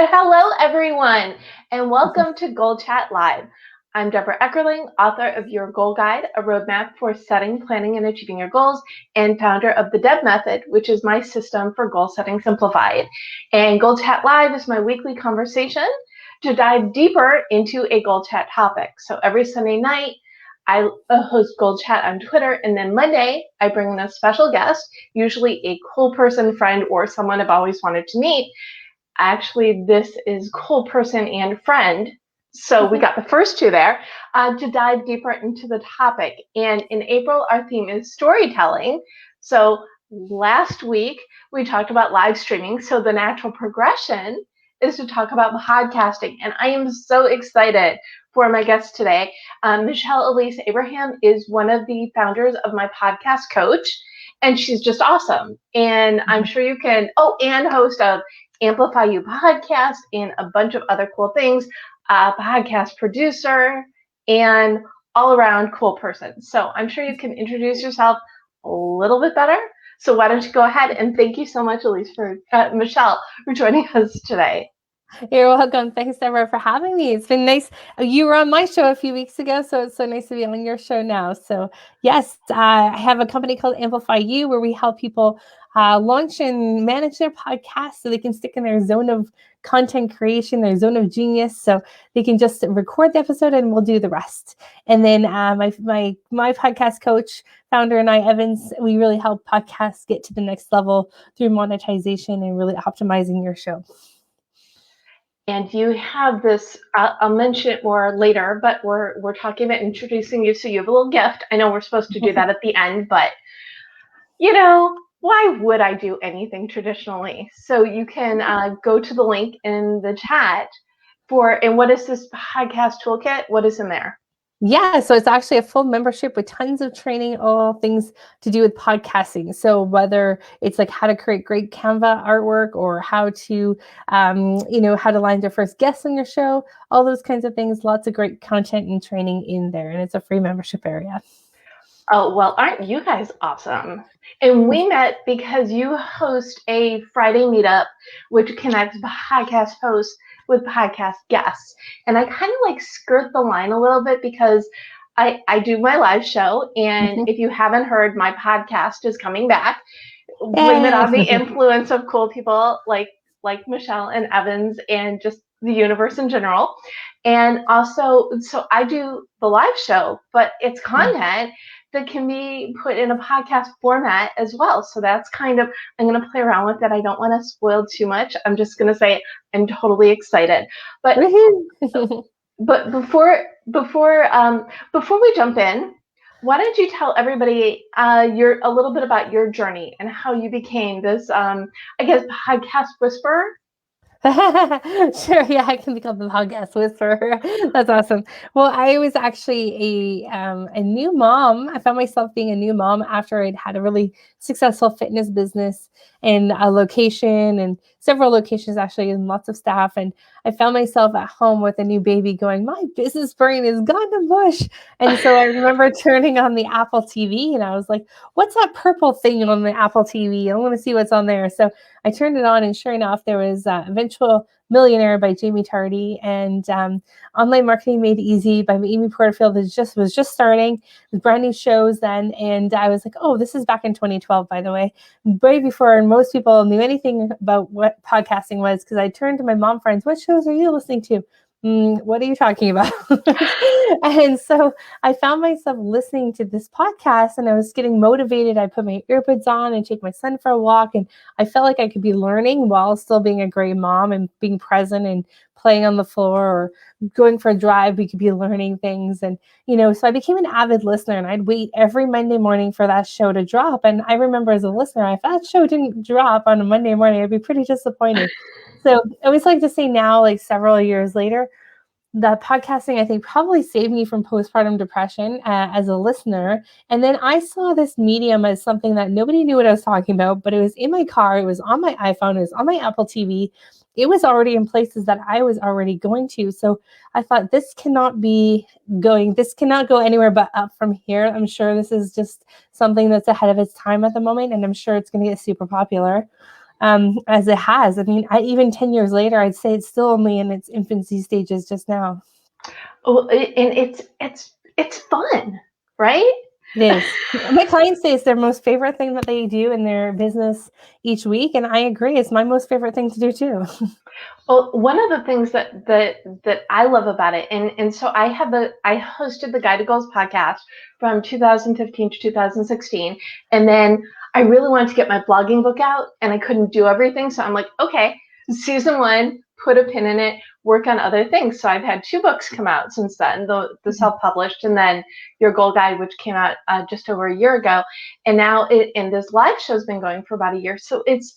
Hello, everyone, and welcome to Goal Chat Live. I'm Debra Eckerling, author of Your Goal Guide, a roadmap for setting, planning, and achieving your goals, and founder of the DEB Method, which is my system for goal setting simplified. And Goal Chat Live is my weekly conversation to dive deeper into a goal chat topic. So every Sunday night, I host Goal Chat on Twitter, and then Monday, I bring in a special guest, usually a cool person, friend, or someone I've always wanted to meet. Actually, this is cool person and friend. So we got the first two there to dive deeper into the topic. And in April, our theme is storytelling. So last week, we talked about live streaming. So the natural progression is to talk about podcasting. And I am so excited for my guest today. Michelle Elise Abraham is one of the founders of my podcast coach. And she's just awesome. And I'm sure you can, and host of AmplifiYOU podcast and a bunch of other cool things, podcast producer, and all around cool person. So I'm sure you can introduce yourself a little bit better. So why don't you go ahead, and thank you so much, Elise, Michelle, for joining us today. You're welcome. Thanks, Debra, for having me. It's been nice. You were on my show a few weeks ago, so it's so nice to be on your show now. So yes, I have a company called AmplifiYOU where we help people launch and manage their podcasts so they can stick in their zone of content creation, their zone of genius, so they can just record the episode and we'll do the rest. And then my podcast coach, founder, and I, Evans, we really help podcasts get to the next level through monetization and really optimizing your show. And you have this, I'll mention it more later, but we're talking about introducing you, so you have a little gift. I know we're supposed to do that at the end, but why would I do anything traditionally? So you can go to the link in the chat and what is this podcast toolkit? What is in there? Yeah, so it's actually a full membership with tons of training, all things to do with podcasting. So whether it's like how to create great Canva artwork or how to, how to land your first guest on your show, all those kinds of things, lots of great content and training in there. And it's a free membership area. Oh, well, aren't you guys awesome? And we met because you host a Friday meetup, which connects podcast hosts with podcast guests. And I kind of skirt the line a little bit because I do my live show. And if you haven't heard, my podcast is coming back. Blame it on the influence of cool people like Michelle and Evans and just the universe in general. And also, so I do the live show, but it's content that can be put in a podcast format as well. So that's I'm going to play around with it. I don't want to spoil too much. I'm just going to say I'm totally excited. But before we jump in, why don't you tell everybody a little bit about your journey and how you became this, podcast whisperer? Sure, yeah, I can become the podcast whisperer. That's awesome. Well, I was actually a new mom. I found myself being a new mom after I'd had a really successful fitness business and a location and several locations actually and lots of staff. And I found myself at home with a new baby going, my business brain is gone to mush. And so I remember turning on the Apple TV and I was like, what's that purple thing on the Apple TV? I want to see what's on there. So I turned it on and sure enough, there was Eventual Millionaire by Jamie Tardy and Online Marketing Made Easy by Amy Porterfield was just starting with brand new shows then. And I was like, oh, this is back in 2012, by the way, way before most people knew anything about what podcasting was, because I turned to my mom friends, what shows are you listening to? What are you talking about? And so I found myself listening to this podcast and I was getting motivated. I put my earbuds on and take my son for a walk. And I felt like I could be learning while still being a great mom and being present and playing on the floor or going for a drive. We could be learning things. And, so I became an avid listener and I'd wait every Monday morning for that show to drop. And I remember as a listener, if that show didn't drop on a Monday morning, I'd be pretty disappointed. So I always like to say now, several years later, that podcasting, I think, probably saved me from postpartum depression as a listener. And then I saw this medium as something that nobody knew what I was talking about, but it was in my car, it was on my iPhone, it was on my Apple TV. It was already in places that I was already going to. So I thought this cannot go anywhere but up from here. I'm sure this is just something that's ahead of its time at the moment, and I'm sure it's going to get super popular. as it has. I mean, even 10 years later, I'd say it's still only in its infancy stages just now. Oh, and it's fun, right? It is. My clients say it's their most favorite thing that they do in their business each week, and I agree. It's my most favorite thing to do too. Well, one of the things that I love about it, and so I hosted the Guide to Goals podcast from 2015 to 2016, and then I really wanted to get my blogging book out, and I couldn't do everything, so I'm like, okay, season 1, put a pin in it, work on other things. So I've had 2 books come out since then, the self-published, and then Your Goal Guide, which came out just over a year ago, and now and this live show's been going for about a year, so it's.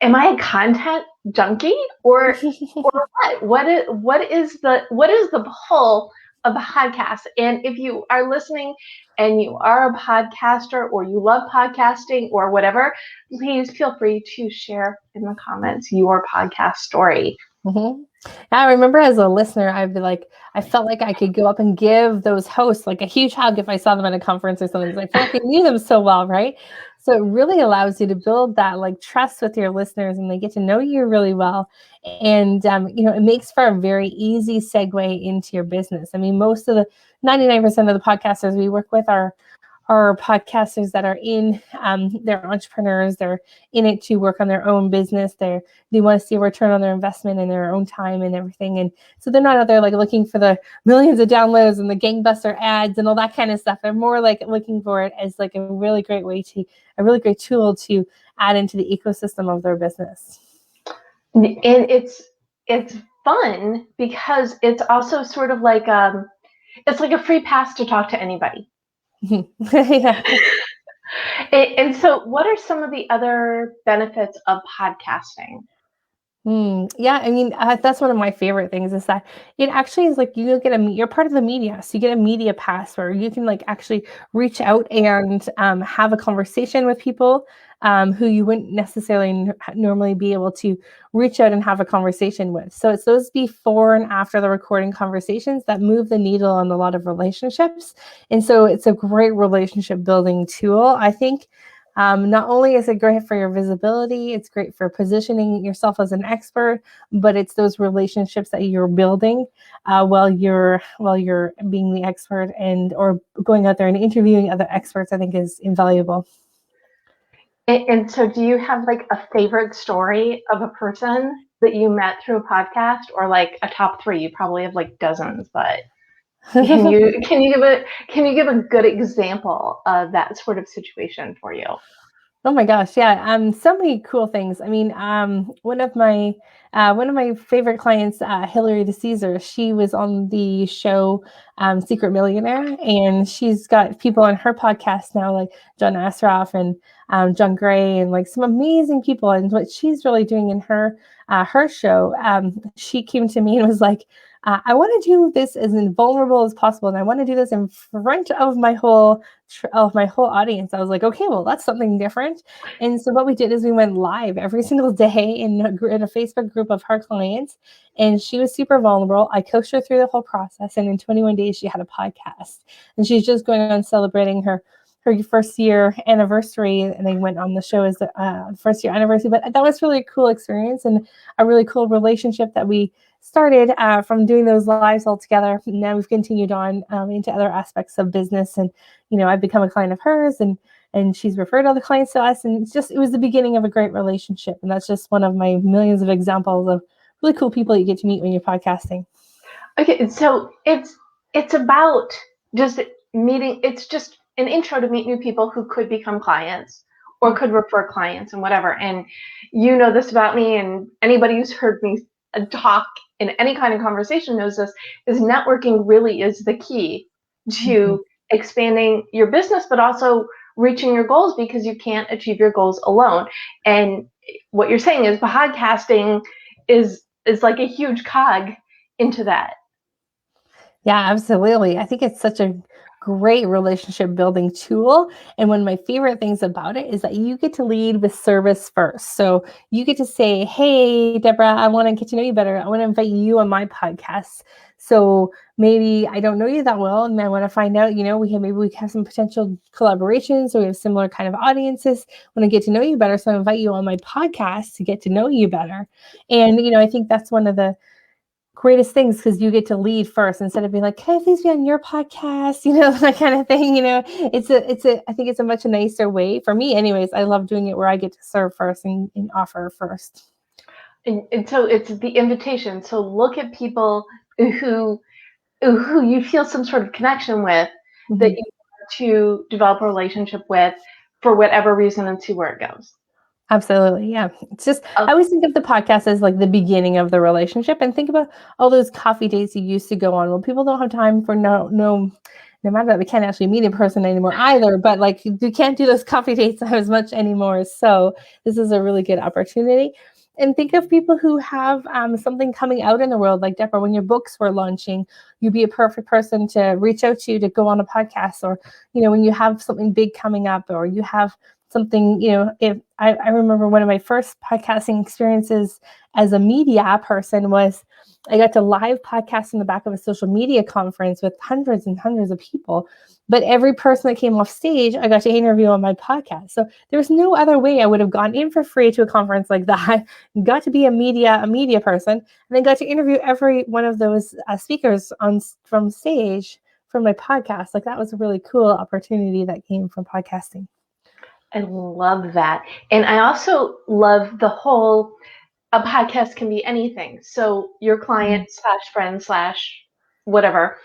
Am I a content junkie or what? What is the pull of a podcast? And if you are listening and you are a podcaster or you love podcasting or whatever, please feel free to share in the comments your podcast story. Mm-hmm. I remember as a listener, I'd be like, I felt like I could go up and give those hosts like a huge hug if I saw them at a conference or something, because I felt like I knew them so well, right? So it really allows you to build that like trust with your listeners, and they get to know you really well. And it makes for a very easy segue into your business. I mean, most of the 99% of the podcasters we work with are podcasters that are they're entrepreneurs. They're in it to work on their own business. They want to see a return on their investment in their own time and everything. And so they're not out there like looking for the millions of downloads and the gangbuster ads and all that kind of stuff. They're more like looking for it as like a really great tool to add into the ecosystem of their business. And it's fun because it's also sort of like it's like a free pass to talk to anybody. Yeah. And so what are some of the other benefits of podcasting? Yeah, I mean, that's one of my favorite things is that it actually is like you're part of the media. So you get a media pass where you can like actually reach out and have a conversation with people who you wouldn't necessarily normally be able to reach out and have a conversation with. So it's those before and after the recording conversations that move the needle on a lot of relationships. And so it's a great relationship building tool, I think. Not only is it great for your visibility, it's great for positioning yourself as an expert, but it's those relationships that you're building while you're being the expert or going out there and interviewing other experts, I think is invaluable. And so do you have like a favorite story of a person that you met through a podcast, or like a top 3? You probably have like dozens, but can you give a good example of that sort of situation for you? Oh my gosh, yeah. So many cool things. I mean, one of my favorite clients, Hillary DeCaesar, she was on the show Secret Millionaire, and she's got people on her podcast now like John Asraf and John Gray, and like some amazing people. And what she's really doing in her show, she came to me and was like, I want to do this as invulnerable as possible, and I want to do this in front of my whole audience. I was like, okay, well, that's something different. And so what we did is we went live every single day in a Facebook group of her clients, and she was super vulnerable. I coached her through the whole process, and in 21 days, she had a podcast, and she's just going on celebrating her first year anniversary, and they went on the show as the first year anniversary. But that was really a cool experience and a really cool relationship that we started from doing those lives all together. Now we've continued on into other aspects of business, and I've become a client of hers, and she's referred other clients to us, and it was the beginning of a great relationship. And that's just one of my millions of examples of really cool people you get to meet when you're podcasting. Okay, so it's about just meeting. It's just an intro to meet new people who could become clients or could refer clients and whatever. And you know this about me, and anybody who's heard me talk in any kind of conversation knows this, is networking really is the key to expanding your business, but also reaching your goals, because you can't achieve your goals alone. And what you're saying is podcasting is like a huge cog into that. Yeah, absolutely. I think it's such a great relationship building tool. And one of my favorite things about it is that you get to lead with service first. So you get to say, hey, Debra, I want to get to know you better. I want to invite you on my podcast. So maybe I don't know you that well, and I want to find out, maybe we have some potential collaborations, or we have similar kind of audiences. I want to get to know you better. So I invite you on my podcast to get to know you better. And, I think that's one of the greatest things, because you get to lead first instead of being like, can I please be on your podcast? That kind of thing. I think it's a much nicer way for me. Anyways, I love doing it where I get to serve first and offer first. And so it's the invitation. So look at people who you feel some sort of connection with, that you want to develop a relationship with for whatever reason, and see where it goes. Absolutely. Yeah. It's just, I always think of the podcast as like the beginning of the relationship, and think about all those coffee dates you used to go on. Well, people don't have time for no matter that we can't actually meet in person anymore either, but like you can't do those coffee dates as much anymore. So this is a really good opportunity. And think of people who have something coming out in the world, like Debra, when your books were launching, you'd be a perfect person to reach out to go on a podcast. Or, when you have something big coming up, or you have something, if I remember one of my first podcasting experiences as a media person was I got to live podcast in the back of a social media conference with hundreds and hundreds of people. But every person that came off stage, I got to interview on my podcast. So there's no other way I would have gone in for free to a conference like that, got to be a media person, and then got to interview every one of those speakers from stage from my podcast. Like, that was a really cool opportunity that came from podcasting. I love that. And I also love the whole, a podcast can be anything. So your client / friend / whatever,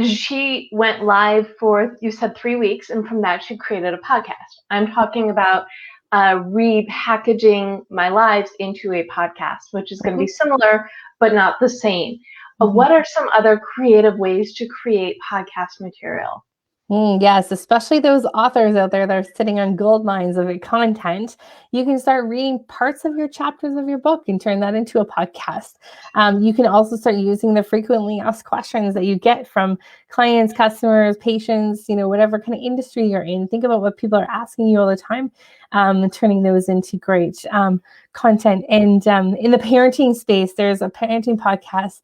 she went live for, you said 3 weeks, and from that she created a podcast. I'm talking about repackaging my lives into a podcast, which is going to be similar but not the same. What are some other creative ways to create podcast material? Yes, especially those authors out there that are sitting on gold mines of content. You can start reading parts of your chapters of your book and turn that into a podcast. You can also start using the frequently asked questions that you get from clients, customers, patients, whatever kind of industry you're in. Think about what people are asking you all the time, and turning those into great content. And in the parenting space, there's a parenting podcast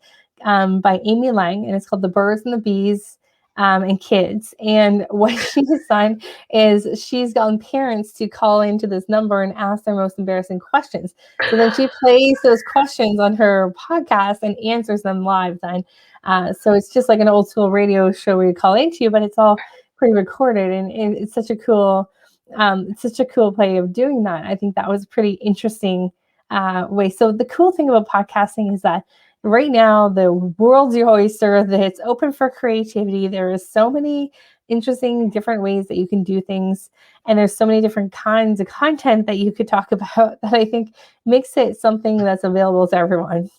by Amy Lang, and it's called The Birds and the Bees and Kids. And what she's done is she's gotten parents to call into this number and ask their most embarrassing questions. So then she plays those questions on her podcast and answers them live then. So it's just like an old school radio show where you call into, but it's all pre-recorded, and it's such a cool way of doing that. I think that was a pretty interesting way. So the cool thing about podcasting is that right now, the world's your oyster, that it's open for creativity. There is so many interesting different ways that you can do things. And there's so many different kinds of content that you could talk about that I think makes it something that's available to everyone.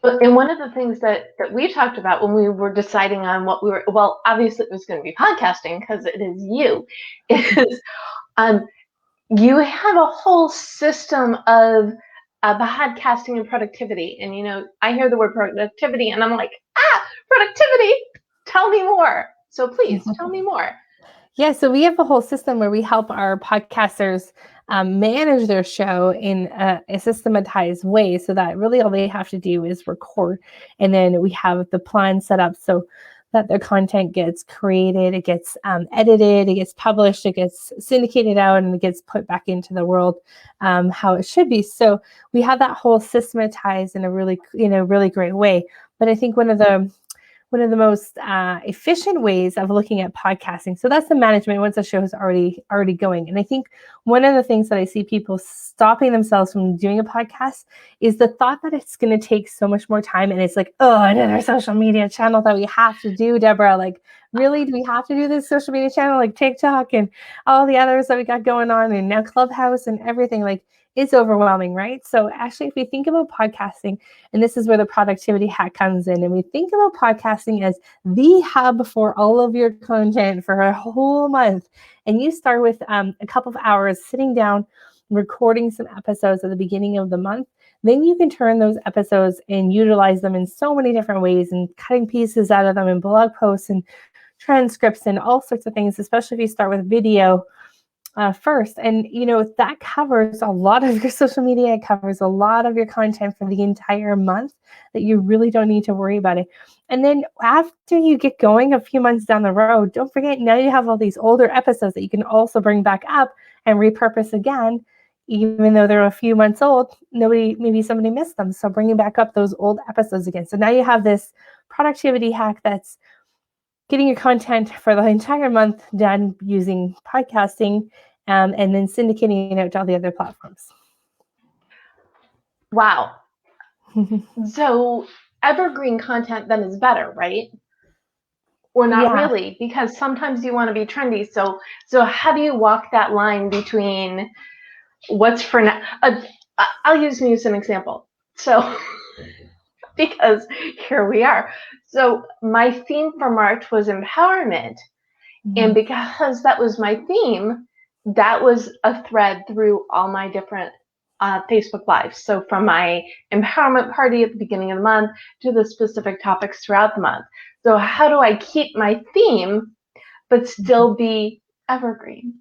And one of the things that we talked about when we were deciding on what we were, well, obviously it was going to be podcasting because it is you, is you have a whole system of podcasting and productivity. And, I hear the word productivity and I'm like, productivity, tell me more. So please tell me more. Yeah, so we have a whole system where we help our podcasters manage their show in a systematized way, so that really all they have to do is record. And then we have the plan set up so that their content gets created, it gets edited, it gets published, it gets syndicated out, and it gets put back into the world how it should be. So we have that whole systematized in a really great way. But I think one of the most efficient ways of looking at podcasting. So that's the management once the show is already going. And I think one of the things that I see people stopping themselves from doing a podcast is the thought that it's going to take so much more time. And it's like, oh, another social media channel that we have to do, Debra. Like, really, do we have to do this social media channel like TikTok and all the others that we got going on, and now Clubhouse and everything? Like, it's overwhelming, right? So actually, if we think about podcasting, and this is where the productivity hack comes in, and we think about podcasting as the hub for all of your content for a whole month, and you start with a couple of hours sitting down, recording some episodes at the beginning of the month, then you can turn those episodes and utilize them in so many different ways, and cutting pieces out of them in blog posts and transcripts and all sorts of things, especially if you start with video first. And, that covers a lot of your social media. It covers a lot of your content for the entire month, that you really don't need to worry about it. And then after you get going a few months down the road, don't forget, now you have all these older episodes that you can also bring back up and repurpose again. Even though they're a few months old, maybe somebody missed them. So bringing back up those old episodes again. So now you have this productivity hack that's getting your content for the entire month done using podcasting, and then syndicating it out to all the other platforms. Wow. So evergreen content then is better, right? Or not really, because sometimes you want to be trendy. So how do you walk that line between what's for now? I'll use me as an example. So because here we are. So my theme for March was empowerment. And because that was my theme, that was a thread through all my different Facebook Lives. So from my empowerment party at the beginning of the month to the specific topics throughout the month. So how do I keep my theme but still be evergreen?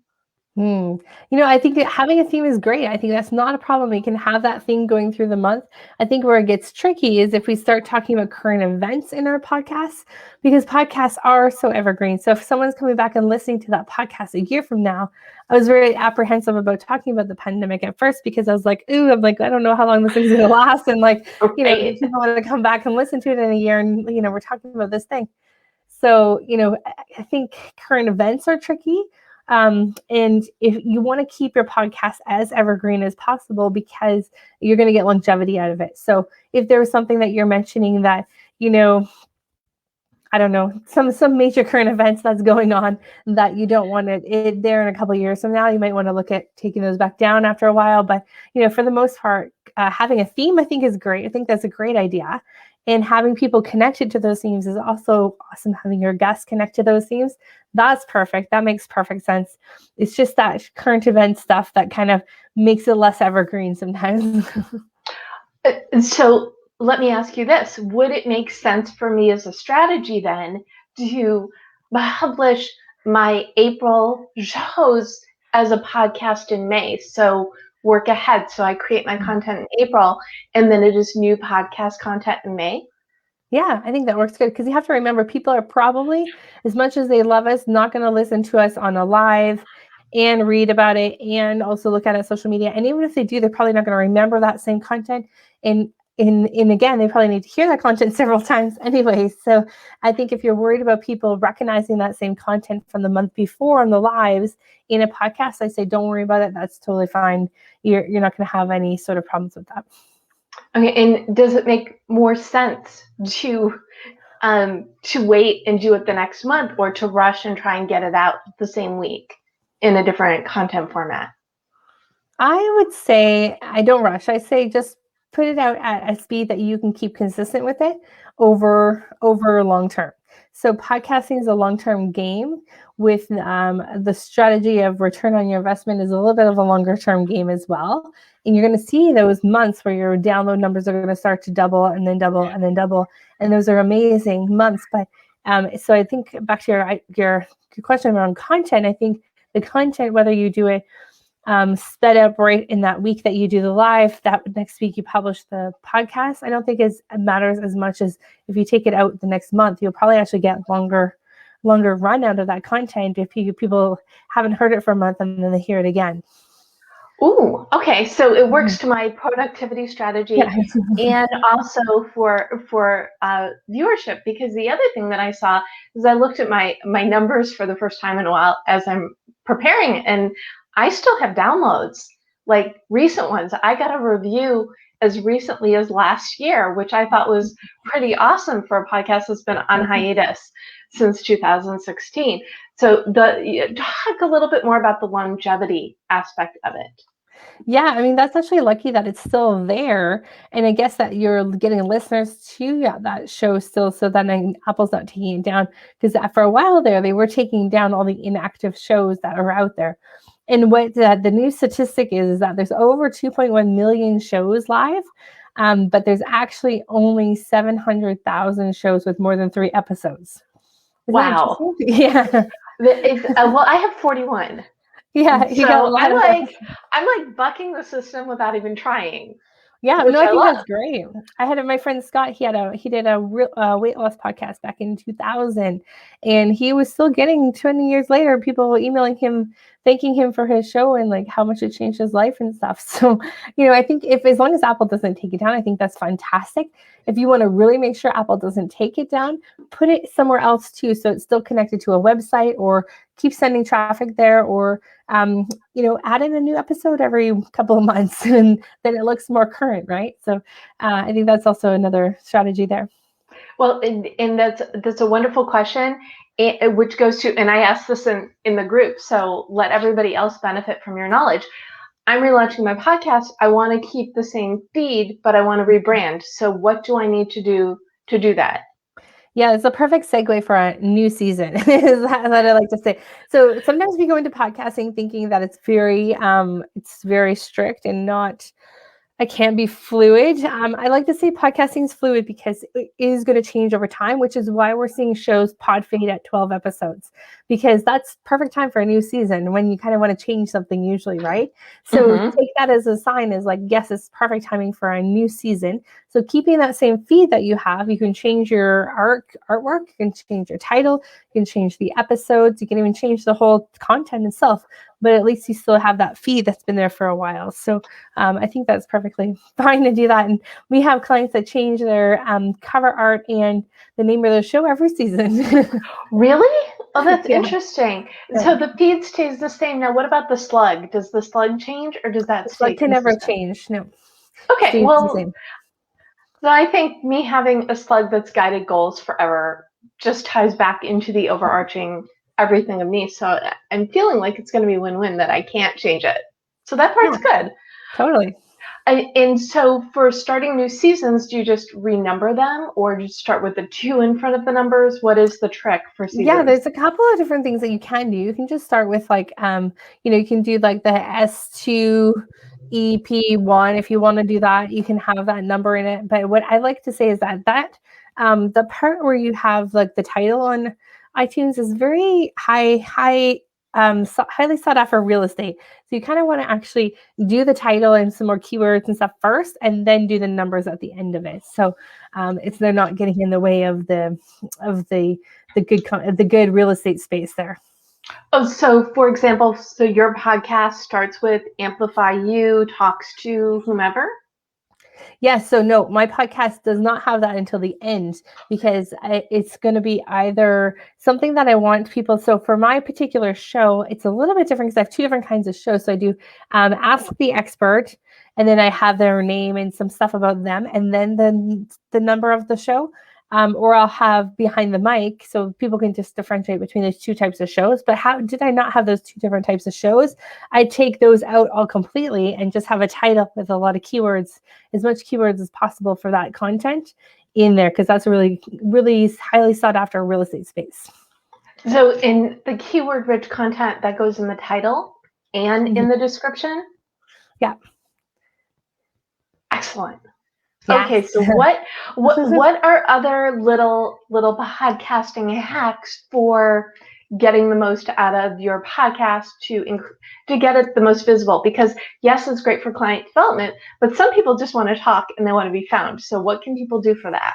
I think that having a theme is great. I think that's not a problem. You can have that theme going through the month. I think where it gets tricky is if we start talking about current events in our podcasts, because podcasts are so evergreen. So if someone's coming back and listening to that podcast a year from now, I was very apprehensive about talking about the pandemic at first, because I was like, I don't know how long this thing's going to last. And people want to come back and listen to it in a year, and, we're talking about this thing. So, I think current events are tricky. And if you want to keep your podcast as evergreen as possible, because you're going to get longevity out of it. So if there was something that you're mentioning that, I don't know, some major current events that's going on that you don't want it there in a couple of years from now, you might want to look at taking those back down after a while. But, for the most part, having a theme, I think, is great. I think that's a great idea. And having people connected to those themes is also awesome. Having your guests connect to those themes, that's perfect. That makes perfect sense. It's just that current event stuff that kind of makes it less evergreen sometimes. So let me ask you this. Would it make sense for me as a strategy then to publish my April shows as a podcast in May? So work ahead. So I create my content in April, and then it is new podcast content in May. Yeah, I think that works good, because you have to remember, people are probably, as much as they love us, not going to listen to us on a live and read about it and also look at it on social media. And even if they do, they're probably not going to remember that same content. And again, they probably need to hear that content several times anyway. So I think if you're worried about people recognizing that same content from the month before on the lives in a podcast, I say don't worry about it. That's totally fine. You're not going to have any sort of problems with that. Okay, and does it make more sense to wait and do it the next month, or to rush and try and get it out the same week in a different content format? I would say I don't rush. I say just put it out at a speed that you can keep consistent with it over long term. So podcasting is a long-term game, with the strategy of return on your investment is a little bit of a longer term game as well. And you're going to see those months where your download numbers are going to start to double and then double and then double. And those are amazing months. But so I think back to your question around content, I think the content, whether you do it sped up right in that week that you do the live, that next week you publish the podcast, I don't think it matters as much as if you take it out the next month. You'll probably actually get longer run out of that content if people haven't heard it for a month and then they hear it again. Ooh, okay. So it works to my productivity strategy, and also for viewership, because the other thing that I saw is I looked at my numbers for the first time in a while as I'm preparing, and I still have downloads, like recent ones. I got a review as recently as last year, which I thought was pretty awesome for a podcast that's been on hiatus since 2016. So talk a little bit more about the longevity aspect of it. Yeah, I mean, that's actually lucky that it's still there. And I guess that you're getting listeners to that show still, so then Apple's not taking it down. Because for a while there, they were taking down all the inactive shows that are out there. And what the new statistic is that there's over 2.1 million shows live, but there's actually only 700,000 shows with more than 3 episodes. Isn't that Wow. interesting? Yeah. Well, I have 41. Yeah, you got a So lot of episodes. I'm like bucking the system without even trying, Yeah, which no, I I think love. that's great. I had my friend Scott. He did a weight loss podcast back in 2000, and he was still getting 20 years later people emailing him, thanking him for his show and like how much it changed his life and stuff. So, I think if as long as Apple doesn't take it down, I think that's fantastic. If you want to really make sure Apple doesn't take it down, put it somewhere else too, so it's still connected to a website, or keep sending traffic there, or add in a new episode every couple of months, and then it looks more current, right? So I think that's also another strategy there. Well, and that's a wonderful question, which goes to, and I asked this in the group, so let everybody else benefit from your knowledge. I'm relaunching my podcast. I want to keep the same feed, but I want to rebrand. So what do I need to do that? Yeah, it's a perfect segue for a new season, is that what I like to say. So sometimes we go into podcasting thinking that it's very strict and not, I can be fluid. I like to say podcasting is fluid because it is going to change over time, which is why we're seeing shows pod fade at 12 episodes, because that's perfect time for a new season when you kind of want to change something usually, right? So take that as a sign, as like, yes, it's perfect timing for a new season. So keeping that same feed that you have, you can change your artwork, you can change your title, you can change the episodes, you can even change the whole content itself, but at least you still have that feed that's been there for a while. So I think that's perfectly fine to do that. And we have clients that change their cover art and the name of the show every season. Really? Oh, that's Yeah. interesting. Yeah. So the feed stays the same. Now, what about the slug? Does the slug change, or does that The stay slug can never consistent? change. No, Okay, stays the well, same. so I think me having a slug that's guided goals forever just ties back into the overarching everything of me. So I'm feeling like it's going to be win-win that I can't change it. So that part's good. Totally. And so for starting new seasons, do you just renumber them, or just start with the 2 in front of the numbers? What is the trick for seasons? Yeah, there's a couple of different things that you can do. You can just start with like, you can do like the S2 EP1. If you want to do that, you can have that number in it. But what I like to say is that the part where you have like the title on iTunes is very highly sought after real estate. So you kind of want to actually do the title and some more keywords and stuff first, and then do the numbers at the end of it. So they're not getting in the way of the good real estate space there. Oh, so for example, so your podcast starts with AmplifiYOU, talks to whomever? Yes. So no, my podcast does not have that until the end, because it's going to be either something that I want people. So for my particular show, it's a little bit different because I have 2 different kinds of shows. So I do Ask the Expert, and then I have their name and some stuff about them, and then the number of the show. Or I'll have Behind the Mic, so people can just differentiate between those 2 types of shows. But how did I not have those 2 different types of shows? I take those out all completely and just have a title with a lot of keywords, as much keywords as possible for that content in there, because that's a really, really highly sought after real estate space. So in the keyword rich content that goes in the title and in the description? Yeah. Excellent. Yes. Okay, so what are other little podcasting hacks for getting the most out of your podcast to get it the most visible? Because yes, it's great for client development, but some people just want to talk and they want to be found. So what can people do for that?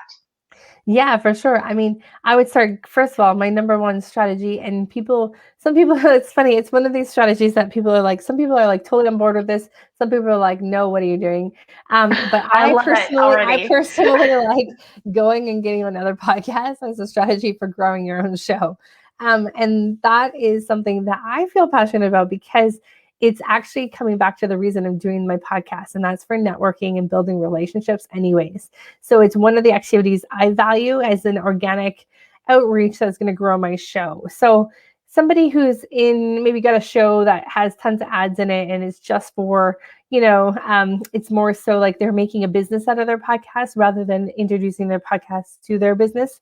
Yeah, for sure. I mean, I would start, first of all, my number one strategy, and some people, it's funny, it's one of these strategies that some people are like totally on board with this. Some people are like, no, what are you doing? But I love it already. I personally like going and getting another podcast as a strategy for growing your own show. And that is something that I feel passionate about, because it's actually coming back to the reason I'm doing my podcast, and that's for networking and building relationships anyways. So it's one of the activities I value as an organic outreach that's going to grow my show. So somebody who's in maybe got a show that has tons of ads in it and it's just for, it's more so like they're making a business out of their podcast rather than introducing their podcast to their business,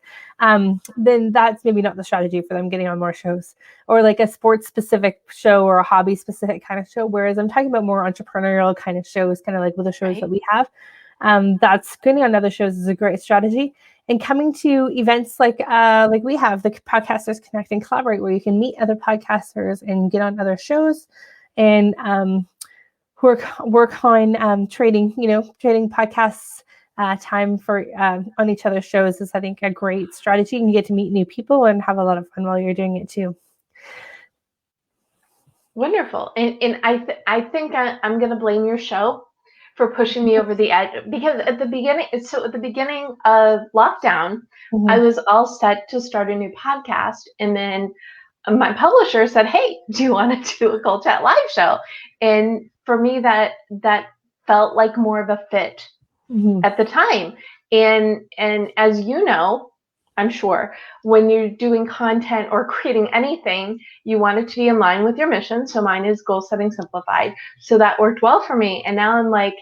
then that's maybe not the strategy for them getting on more shows, or like a sports specific show or a hobby specific kind of show. Whereas I'm talking about more entrepreneurial kind of shows, kind of like with the shows that we have. That's getting on other shows is a great strategy. And coming to events like we have the Podcasters Connect and Collaborate, where you can meet other podcasters and get on other shows, and work on trading podcasts time for on each other's shows is, I think, a great strategy. And you get to meet new people and have a lot of fun while you're doing it too. Wonderful. And I think I'm going to blame your show for pushing me over the edge, because at the beginning of lockdown, I was all set to start a new podcast, and then my publisher said, "Hey, do you want to do a Gold Chat live show?" And for me, that felt like more of a fit at the time. And as you know, I'm sure, when you're doing content or creating anything, you want it to be in line with your mission. So mine is Goal Setting Simplified. So that worked well for me. And now I'm like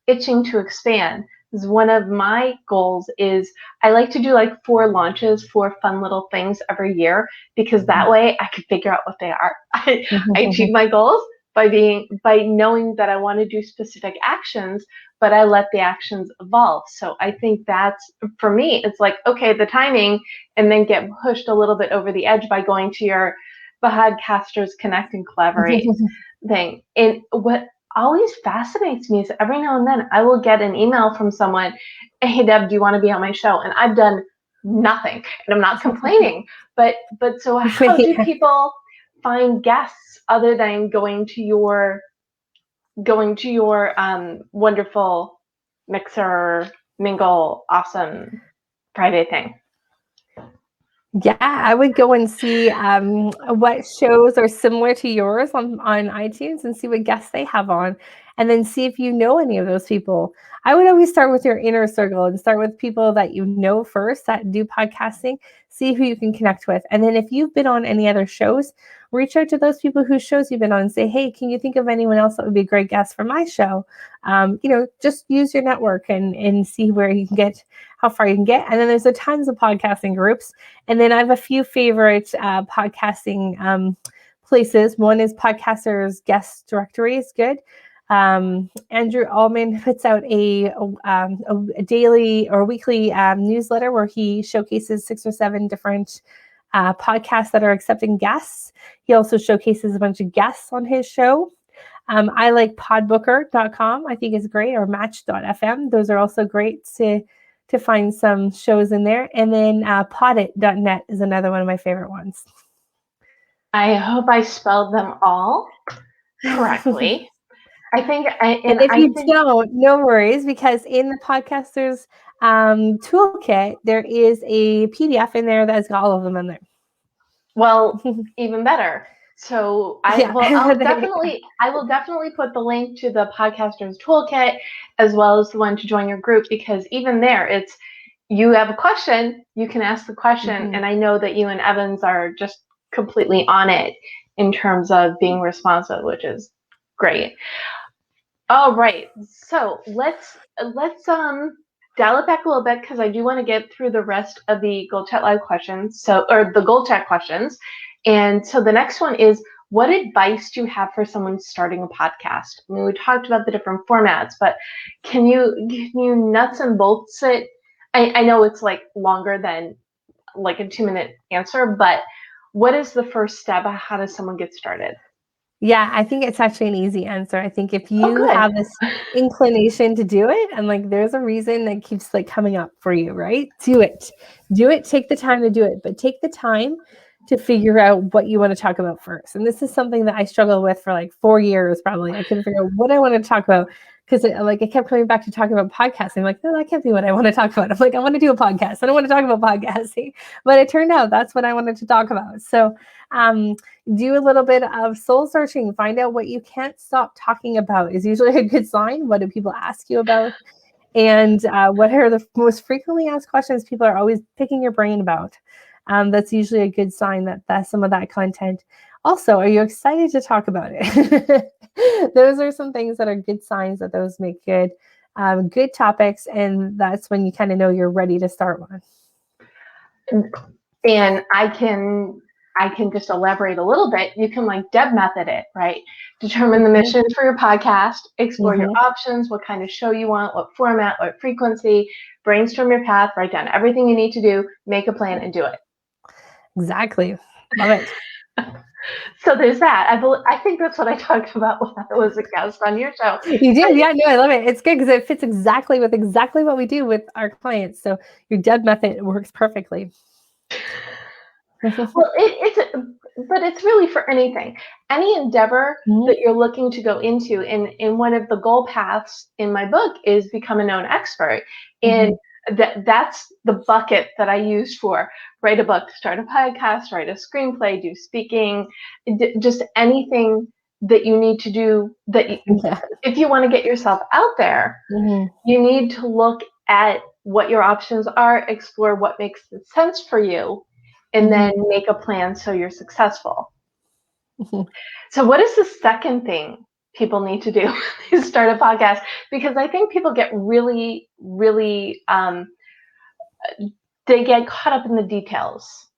itching to expand. Because one of my goals is I like to do like 4 launches, 4 fun little things every year, because that way I can figure out what they are. I achieve my goals by knowing that I want to do specific actions, but I let the actions evolve. So I think that's, for me, it's like, okay, the timing, and then get pushed a little bit over the edge by going to your Podcasters Connect and Collaborate thing. And what always fascinates me is every now and then I will get an email from someone, "Hey Deb, do you want to be on my show?" And I've done nothing, and I'm not complaining, but so how do people find guests other than going to your wonderful Mixer, Mingle, awesome Friday thing? Yeah, I would go and see what shows are similar to yours on iTunes and see what guests they have on, and then see if you know any of those people. I would always start with your inner circle and start with people that you know first that do podcasting, see who you can connect with. And then if you've been on any other shows, reach out to those people whose shows you've been on and say, "Hey, can you think of anyone else that would be a great guest for my show?" Just use your network and see where you can get, how far you can get. And then there's a tons of podcasting groups. And then I have a few favorite podcasting places. One is Podcasters Guest Directory is good. Andrew Allman puts out a daily or weekly newsletter where he showcases 6 or 7 different podcasts that are accepting guests. He also showcases a bunch of guests on his show. I like podbooker.com, I think is great, or match.fm. Those are also great to find some shows in there. And then podit.net is another one of my favorite ones. I hope I spelled them all correctly. I think, and if you don't, no worries, because in the Podcasters toolkit, there is a PDF in there that's got all of them in there. Well, even better. So I will definitely put the link to the Podcasters toolkit as well as the one to join your group, because even there, it's, you have a question, you can ask the question, and I know that you and Evans are just completely on it in terms of being responsive, which is great. All right, so let's dial it back a little bit, because I do want to get through the rest of the Gold Chat Live questions, or the Gold Chat questions. And so the next one is, what advice do you have for someone starting a podcast? I mean, we talked about the different formats, but can you nuts and bolts it? I know it's like longer than like a 2-minute answer, but what is the first step? How does someone get started? Yeah, I think it's actually an easy answer. I think if you have this inclination to do it, and like there's a reason that keeps like coming up for you, right? Do it. Take the time to do it, but take the time to figure out what you want to talk about first. And this is something that I struggled with for like 4 years, probably. I couldn't figure out what I wanted to talk about, because I kept coming back to talking about podcasting. I'm like, no, that can't be what I want to talk about. I'm like, I want to do a podcast. I don't want to talk about podcasting. But it turned out that's what I wanted to talk about. So do a little bit of soul searching. Find out what you can't stop talking about is usually a good sign. What do people ask you about? And what are the most frequently asked questions people are always picking your brain about? that's usually a good sign that some of that content. Also, are you excited to talk about it? Those are some things that are good signs that those make good topics, and that's when you kind of know you're ready to start one. And I can just elaborate a little bit. You can like Deb method it, right? Determine the mission for your podcast, explore your options, what kind of show you want, what format, what frequency, brainstorm your path, write down everything you need to do, make a plan, and do it. Exactly. Love it. So there's that. I think that's what I talked about when I was a guest on your show. You did, yeah. No, I love it. It's good because it fits exactly what we do with our clients. So your Deb method works perfectly. Well, it's really for anything, any endeavor that you're looking to go into. In one of the goal paths in my book is become a known expert, and that's the bucket that I used for write a book, start a podcast, write a screenplay, do speaking, just anything that you need to do if you want to get yourself out there. You need to look at what your options are, explore what makes sense for you, and then make a plan so you're successful. So what is the second thing people need to do to start a podcast? Because I think people get really, really, they get caught up in the details.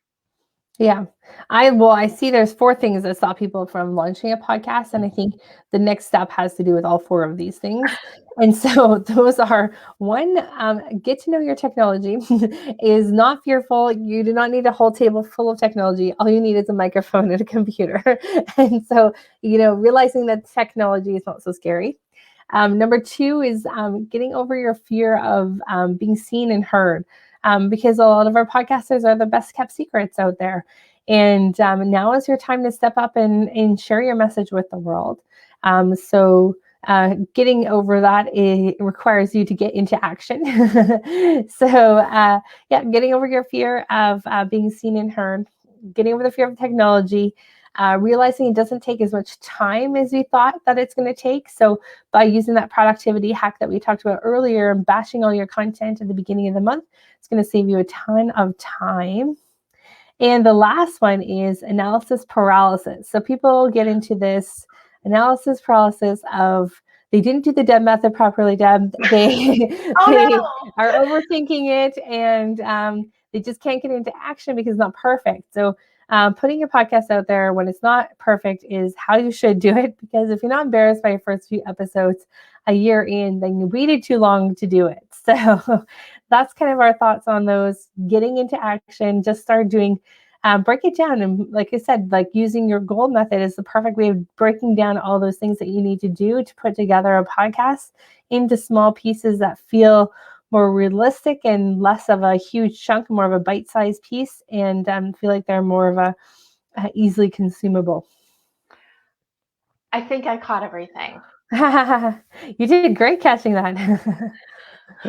Yeah. I see there's 4 things that stop people from launching a podcast. And I think the next step has to do with all 4 of these things. And so those are 1, get to know your technology. Is not fearful. You do not need a whole table full of technology. All you need is a microphone and a computer. And so, realizing that technology is not so scary. Number 2 is getting over your fear of being seen and heard. Because a lot of our podcasters are the best kept secrets out there. And now is your time to step up and share your message with the world. So getting over that, it requires you to get into action. So getting over your fear of being seen and heard, getting over the fear of technology, realizing it doesn't take as much time as we thought that it's going to take. So by using that productivity hack that we talked about earlier and bashing all your content at the beginning of the month, it's going to save you a ton of time. And the last one is analysis paralysis. So people get into this analysis paralysis of they didn't do the Deb method properly, Deb. They are overthinking it, and they just can't get into action because it's not perfect. So putting your podcast out there when it's not perfect is how you should do it, because if you're not embarrassed by your first few episodes a year in, then you waited too long to do it. So that's kind of our thoughts on those. Getting into action, just start doing, break it down. And like I said, like using your goal method is the perfect way of breaking down all those things that you need to do to put together a podcast into small pieces that feel more realistic and less of a huge chunk, more of a bite-sized piece, and feel like they're more of a easily consumable. I think I caught everything. You did great catching that.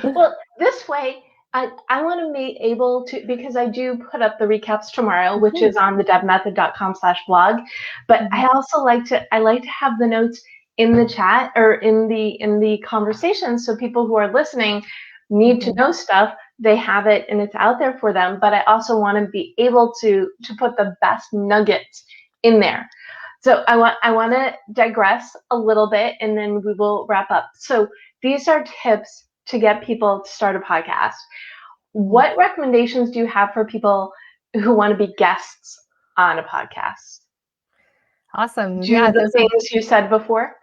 Well, this way, I want to be able to, because I do put up the recaps tomorrow, which is on the debmethod.com/blog. But I also like to have the notes in the chat or in the conversation, so people who are listening need to know stuff, they have it and it's out there for them. But I also want to be able to put the best nuggets in there. So I want to digress a little bit, and then we will wrap up. So these are tips to get people to start a podcast. What recommendations do you have for people who want to be guests on a podcast? Awesome. Do the things you said before?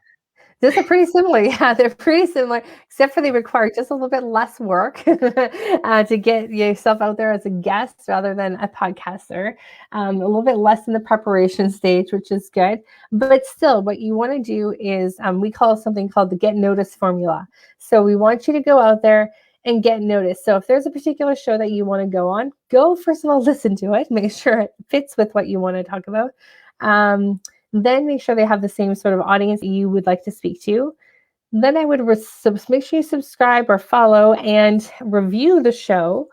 Those are pretty similar. Yeah, they're pretty similar, except for they require just a little bit less work to get yourself out there as a guest rather than a podcaster. A little bit less in the preparation stage, which is good. But still, what you want to do is we call something called the get noticed formula. So we want you to go out there and get noticed. So if there's a particular show that you want to go on, go first of all, listen to it, make sure it fits with what you want to talk about. Then make sure they have the same sort of audience that you would like to speak to. Then I would make sure you subscribe or follow and review the show.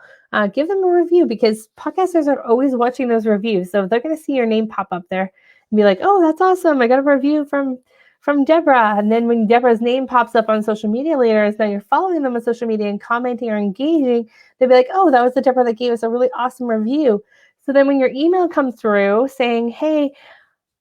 Give them a review, because podcasters are always watching those reviews. So they're going to see your name pop up there and be like, oh, that's awesome. I got a review from Debra. And then when Debra's name pops up on social media later, and now you're following them on social media and commenting or engaging, they'll be like, oh, that was the Debra that gave us a really awesome review. So then when your email comes through saying, hey,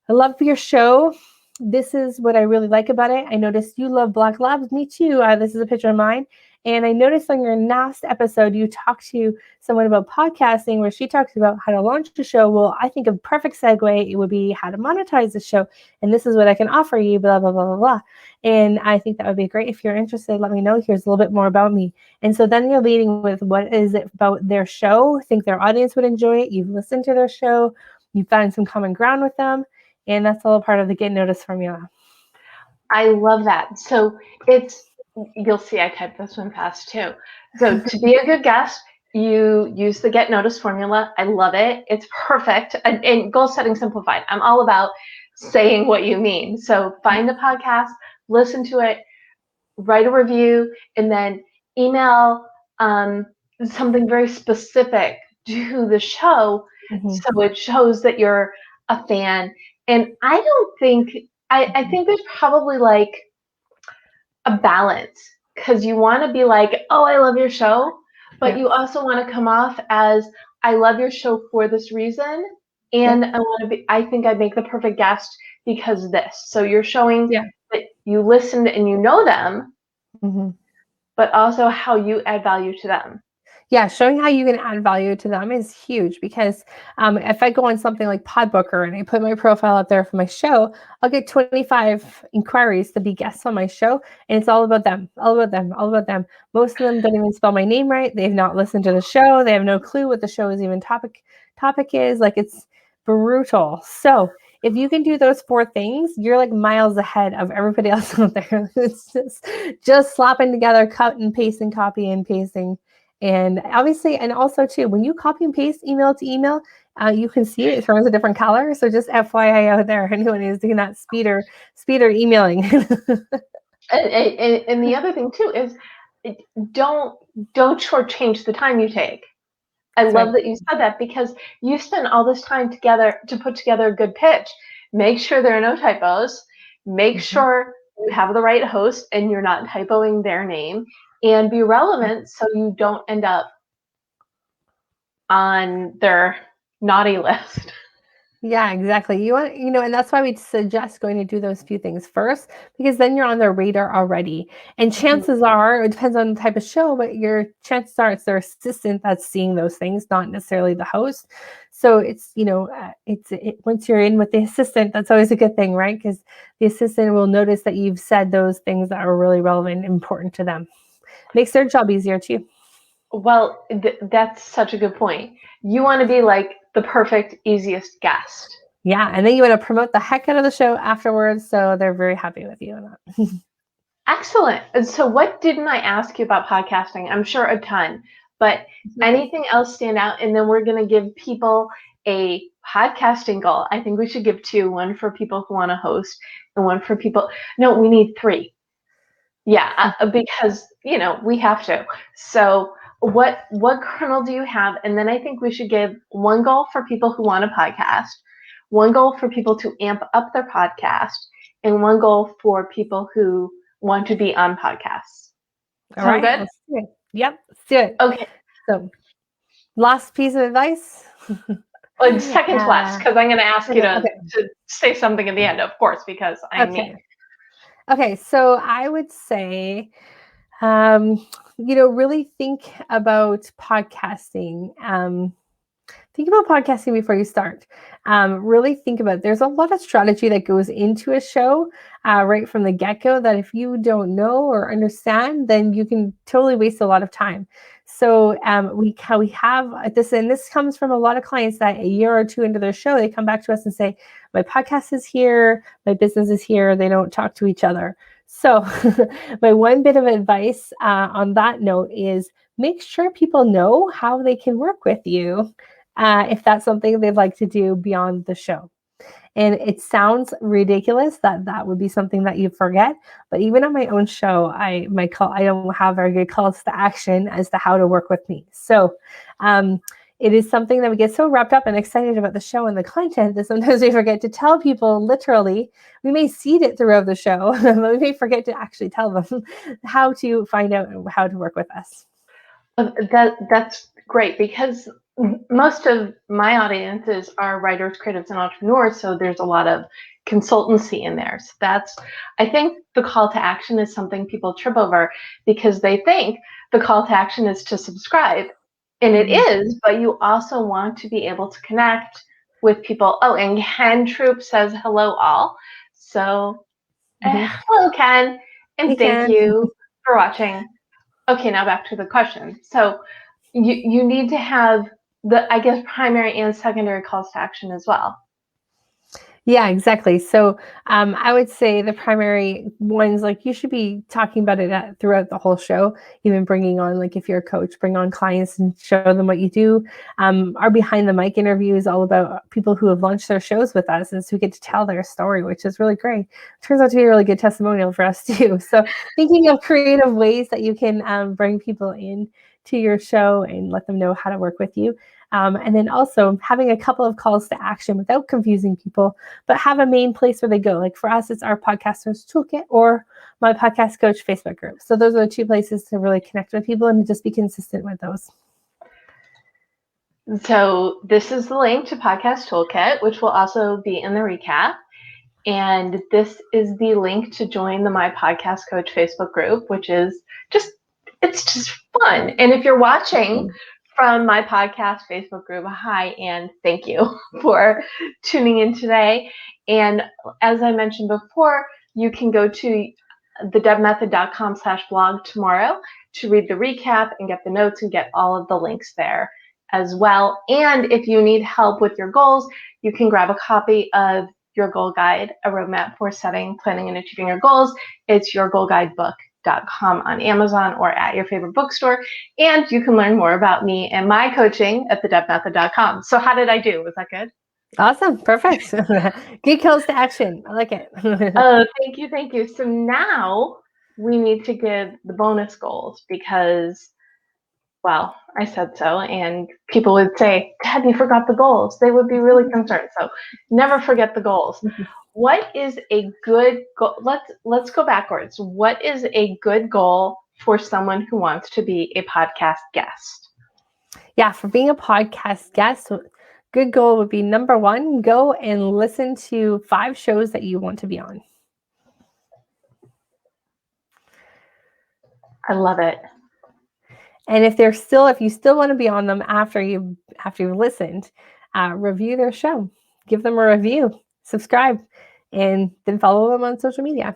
I love your show. This is what I really like about it. I noticed you love Black Labs. Me too. This is a picture of mine. And I noticed on your last episode, you talked to someone about podcasting where she talks about how to launch a show. Well, I think a perfect segue, it would be how to monetize the show. And this is what I can offer you, blah, blah, blah, blah, blah. And I think that would be great. If you're interested, let me know. Here's a little bit more about me. And so then you're leading with what is it about their show? Think their audience would enjoy it. You've listened to their show. You found some common ground with them. And that's all a part of the Get Noticed formula. I love that. So you'll see I typed this one fast too. So to be a good guest, you use the Get Noticed formula. I love it. It's perfect. And Goal Setting Simplified. I'm all about saying what you mean. So find a podcast, listen to it, write a review, and then email something very specific to the show. So it shows that you're a fan. And I don't think, I think there's probably like a balance, because you want to be like, oh, I love your show, but you also want to come off as, I love your show for this reason. And I think I make the perfect guest because of this. So you're showing that you listened and you know them, but also how you add value to them. Yeah, showing how you can add value to them is huge, because if I go on something like Podbooker and I put my profile up there for my show, I'll get 25 inquiries to be guests on my show, and it's all about them, all about them, all about them. Most of them don't even spell my name right. They've not listened to the show. They have no clue what the show is even topic is. Like, it's brutal. So if you can do those 4 things, you're like miles ahead of everybody else out there. It's just slapping together, cut and paste and copy and pasting. And obviously, and also too, when you copy and paste email to email, you can see it throws a different color. So just FYI out there, anyone who's doing that speeder emailing. And the other thing too is, don't shortchange the time you take. I love that you said that, because you spend all this time together to put together a good pitch. Make sure there are no typos. Make sure you have the right host and you're not typoing their name, and be relevant so you don't end up on their naughty list. Yeah, exactly. You want, and that's why we suggest going to do those few things first, because then you're on their radar already. And chances are, it depends on the type of show, but your chances are it's their assistant that's seeing those things, not necessarily the host. So it's, once you're in with the assistant, that's always a good thing, right? Because the assistant will notice that you've said those things that are really relevant and important to them. Makes their job easier too. Well, that's such a good point. You want to be like the perfect, easiest guest. Yeah, and then you want to promote the heck out of the show afterwards, so they're very happy with you on that. Excellent. And so what didn't I ask you about podcasting? I'm sure a ton, but anything else stand out? And then we're going to give people a podcasting goal. I think we should give 2, one for people who want to host and one for people. No, we need 3. Yeah, because, we have to. So what kernel do you have? And then I think we should give 1 goal for people who want a podcast, 1 goal for people to amp up their podcast, and 1 goal for people who want to be on podcasts. Sound good? Let's do it. Yep, let's do it. Okay. So, last piece of advice. Well, second to last, because I'm going to ask you to say something at the end, of course, because I'm me. Okay, so I would say, really think about podcasting. Think about podcasting before you start. Really think about it. There's a lot of strategy that goes into a show right from the get-go that if you don't know or understand, then you can totally waste a lot of time. So we have this, and this comes from a lot of clients that a year or 2 into their show, they come back to us and say, my podcast is here, my business is here, they don't talk to each other. So my 1 bit of advice on that note is make sure people know how they can work with you if that's something they'd like to do beyond the show. And it sounds ridiculous that would be something that you forget, but even on my own show, I don't have very good calls to action as to how to work with me. So it is something that we get so wrapped up and excited about the show and the content that sometimes we forget to tell people. Literally, we may seed it throughout the show, but we may forget to actually tell them how to find out how to work with us. That's great because most of my audiences are writers, creatives, and entrepreneurs, so there's a lot of consultancy in there. So I think the call to action is something people trip over because they think the call to action is to subscribe, and it is, but you also want to be able to connect with people. Oh, and Ken Troop says hello all. So hello, Ken, and thank you for watching. Okay, now back to the question. So you need to have the, I guess, primary and secondary calls to action as well. Yeah, exactly. So I would say the primary ones, like you should be talking about it throughout the whole show, even bringing on, like if you're a coach, bring on clients and show them what you do. Our behind the mic interview is all about people who have launched their shows with us, and so we get to tell their story, which is really great. Turns out to be a really good testimonial for us too. So thinking of creative ways that you can bring people in to your show and let them know how to work with you. And then also having a couple of calls to action without confusing people, but have a main place where they go. Like for us, it's our Podcasters Toolkit or my Podcast Coach Facebook group. So those are the two places to really connect with people and just be consistent with those. So this is the link to Podcast Toolkit, which will also be in the recap. And this is the link to join the My Podcast Coach Facebook group, which is it's just fun. And if you're watching from my podcast Facebook group, hi, and thank you for tuning in today. And as I mentioned before, you can go to thedebmethod.com/blog tomorrow to read the recap and get the notes and get all of the links there as well. And if you need help with your goals, you can grab a copy of Your Goal Guide, a roadmap for setting, planning, and achieving your goals. It's yourgoalguidebook.com on Amazon or at your favorite bookstore. And you can learn more about me and my coaching at thedebmethod.com. So how did I do? Was that good? Awesome. Perfect. Good calls to action. I like it. Oh, thank you. Thank you. So now we need to give the bonus goals because, well, I said so. And people would say, Dad, you forgot the goals. They would be really concerned. So never forget the goals. What is a good goal? Let's go backwards. What is a good goal for someone who wants to be a podcast guest? Yeah, for being a podcast guest, good goal would be number one, go and listen to 5 shows that you want to be on. I love it. And if you still want to be on them after you've listened, review their show, give them a review, subscribe, and then follow them on social media.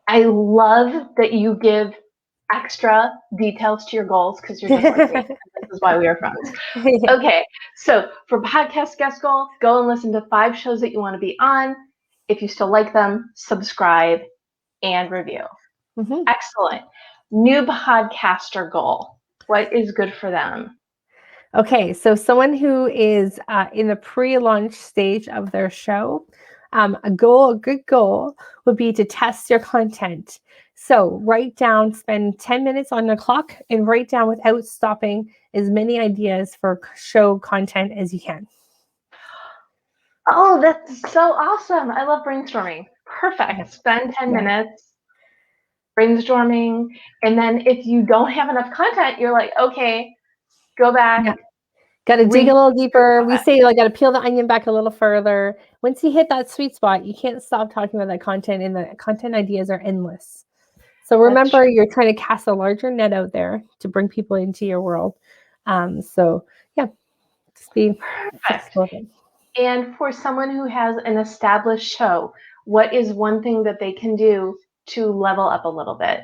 I love that you give extra details to your goals because you're just like me. This is why we are friends. Yeah. Okay, so for podcast guest goal, go and listen to 5 shows that you want to be on. If you still like them, subscribe and review. Excellent. New podcaster goal. What is good for them? Okay, so someone who is in the pre-launch stage of their show, a good goal would be to test your content. So spend 10 minutes on the clock and write down without stopping as many ideas for show content as you can. Oh, that's so awesome. I love brainstorming. Perfect. Spend 10 minutes brainstorming. And then if you don't have enough content, you're like, okay, go back. Yeah. Got to dig a little deeper. We say got to peel the onion back a little further. Once you hit that sweet spot, you can't stop talking about that content, and the content ideas are endless. So remember, you're trying to cast a larger net out there to bring people into your world. So yeah, just be flexible. And for someone who has an established show, what is one thing that they can do to level up a little bit?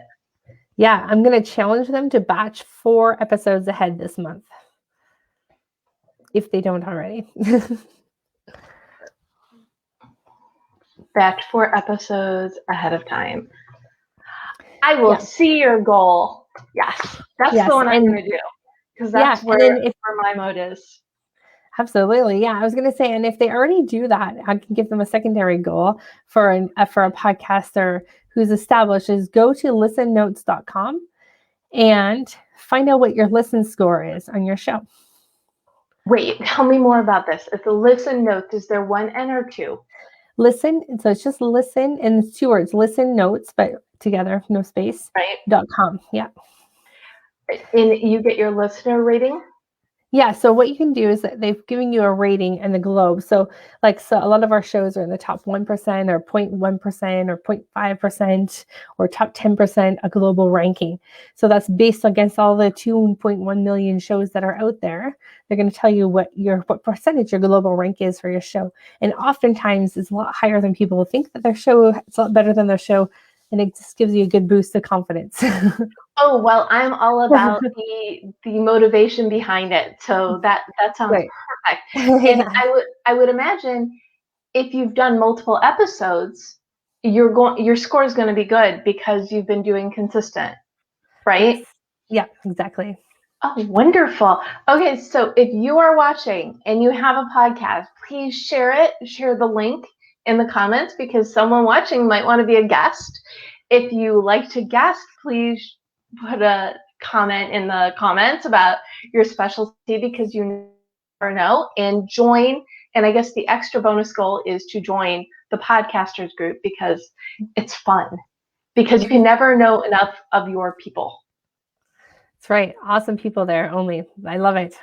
Yeah, I'm going to challenge them to batch 4 episodes ahead this month, if they don't already. Batch 4 episodes ahead of time. I will see your goal. Yes, that's the one I'm going to do because that's where my mode is. Absolutely. Yeah. I was going to say, and if they already do that, I can give them a secondary goal for a podcaster who's established is go to listennotes.com and find out what your listen score is on your show. Wait, tell me more about this. It's a listen notes. Is there 1 N or 2? Listen. So it's just listen and it's 2 words, listen notes, but together, no space. Right. .com. Yeah. And you get your listener rating? Yeah, so what you can do is that they've given you a rating and the globe. So so a lot of our shows are in the top 1% or 0.1% or 0.5% or top 10% a global ranking. So that's based against all the 2.1 million shows that are out there. They're going to tell you what percentage your global rank is for your show. And oftentimes it's a lot higher than people think that their show it's a lot better than their show, and it just gives you a good boost of confidence. Oh, well, I'm all about the motivation behind it. So that sounds Right. perfect. And Yeah. I would imagine if you've done multiple episodes, your score is going to be good because you've been doing consistent, Yes. right? Yeah, exactly. Oh, wonderful. Okay, so if you are watching and you have a podcast, please share it. Share the link in the comments because someone watching might want to be a guest. If you like to guest, please put a comment in the comments about your specialty because you never know. And join. And I guess the extra bonus goal is to join the podcasters group because it's fun. Because you can never know enough of your people. That's right. Awesome people there only. I love it.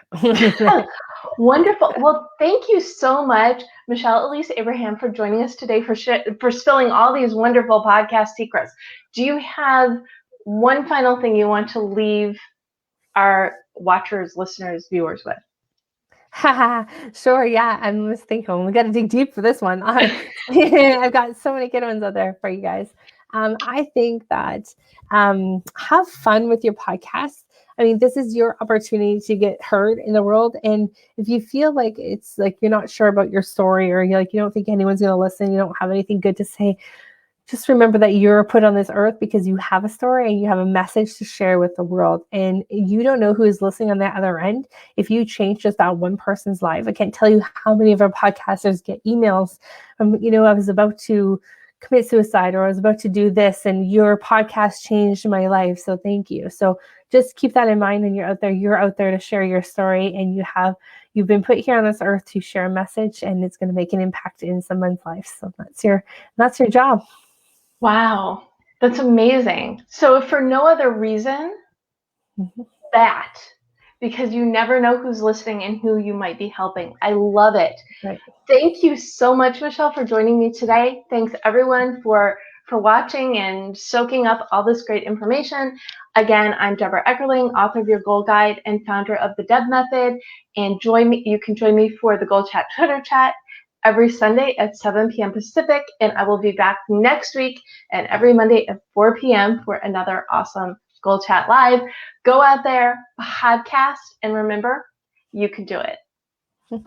Wonderful. Well, thank you so much, Michelle Elise Abraham, for joining us today for spilling all these wonderful podcast secrets. Do you have one final thing you want to leave our watchers, listeners, viewers with? Sure. Yeah. I'm just thinking we got to dig deep for this one. I've got so many good ones out there for you guys. I think that have fun with your podcast. I mean, this is your opportunity to get heard in the world. And if you feel like it's like you're not sure about your story or you don't think anyone's going to listen, you don't have anything good to say, just remember that you're put on this earth because you have a story and you have a message to share with the world. And you don't know who is listening on that other end. If you change just that one person's life, I can't tell you how many of our podcasters get emails from, I was about to commit suicide or I was about to do this and your podcast changed my life. So thank you. So just keep that in mind when you're out there to share your story, and you've been put here on this earth to share a message, and it's going to make an impact in someone's life. So that's your job. Wow, that's amazing. So, if for no other reason, Mm-hmm. that because you never know who's listening and who you might be helping. I love it. Right. Thank you so much, Michelle, for joining me today. Thanks everyone for watching and soaking up all this great information. Again, I'm Debra Eckerling, author of Your Goal Guide and founder of the Deb Method. And you can join me for the Goal Chat Twitter chat every Sunday at 7 p.m. Pacific. And I will be back next week and every Monday at 4 p.m. for another awesome Goal Chat Live. Go out there, podcast, and remember, you can do it.